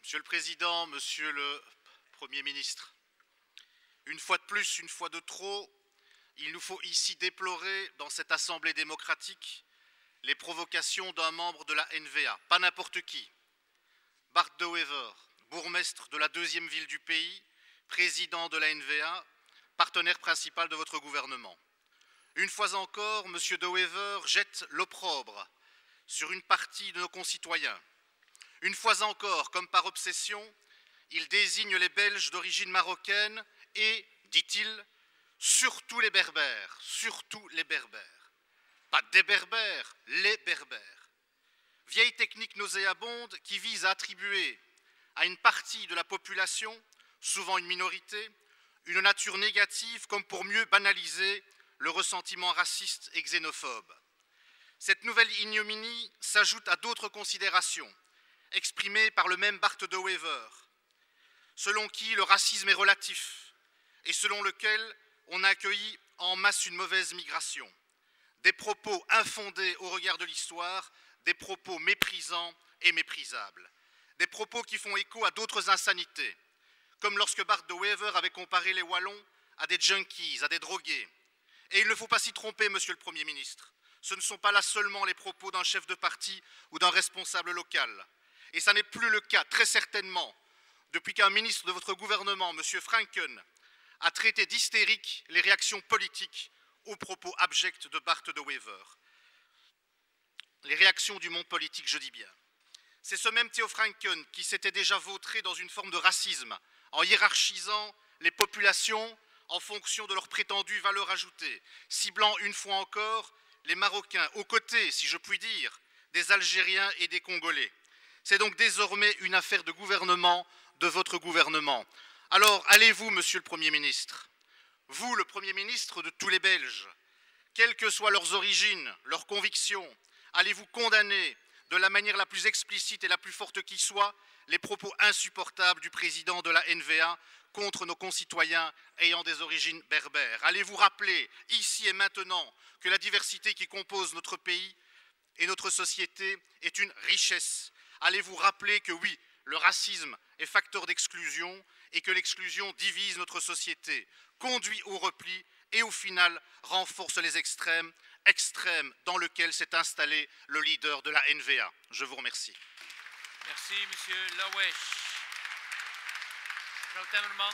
Monsieur le Président, Monsieur le Premier ministre, une fois de plus, une fois de trop, il nous faut ici déplorer, dans cette assemblée démocratique, les provocations d'un membre de la NVA, pas n'importe qui. Bart De Wever, bourgmestre de la deuxième ville du pays, président de la NVA, partenaire principal de votre gouvernement. Une fois encore, M. De Wever jette l'opprobre sur une partie de nos concitoyens. Une fois encore, comme par obsession, il désigne les Belges d'origine marocaine et, dit-il, surtout les Berbères, surtout les Berbères. Pas des Berbères, les Berbères. Vieille technique nauséabonde qui vise à attribuer à une partie de la population, souvent une minorité, une nature négative comme pour mieux banaliser le ressentiment raciste et xénophobe. Cette nouvelle ignominie s'ajoute à d'autres considérations exprimées par le même Bart De Wever, selon qui le racisme est relatif et selon lequel on a accueilli en masse une mauvaise migration. Des propos infondés au regard de l'histoire, des propos méprisants et méprisables. Des propos qui font écho à d'autres insanités, comme lorsque Bart De Wever avait comparé les Wallons à des junkies, à des drogués. Et il ne faut pas s'y tromper, Monsieur le Premier ministre. Ce ne sont pas là seulement les propos d'un chef de parti ou d'un responsable local. Et ça n'est plus le cas, très certainement, depuis qu'un ministre de votre gouvernement, M. Franken, a traité d'hystériques les réactions politiques aux propos abjects de Bart De Wever. Les réactions du monde politique, je dis bien. C'est ce même Theo Franken qui s'était déjà vautré dans une forme de racisme, en hiérarchisant les populations en fonction de leur prétendue valeur ajoutée, ciblant une fois encore les Marocains, aux côtés, si je puis dire, des Algériens et des Congolais. C'est donc désormais une affaire de gouvernement, de votre gouvernement. Alors, allez-vous, Monsieur le Premier ministre, vous, le Premier ministre de tous les Belges, quelles que soient leurs origines, leurs convictions, allez-vous condamner de la manière la plus explicite et la plus forte qui soit les propos insupportables du président de la NVA contre nos concitoyens ayant des origines berbères? Allez-vous rappeler, ici et maintenant, que la diversité qui compose notre pays et notre société est une richesse? Allez-vous rappeler que oui, le racisme est facteur d'exclusion et que l'exclusion divise notre société, conduit au repli et au final renforce les extrêmes dans lesquels s'est installé le leader de la NVA? Je vous remercie. Merci, Monsieur Lawesh. Mevrouw Temmerman.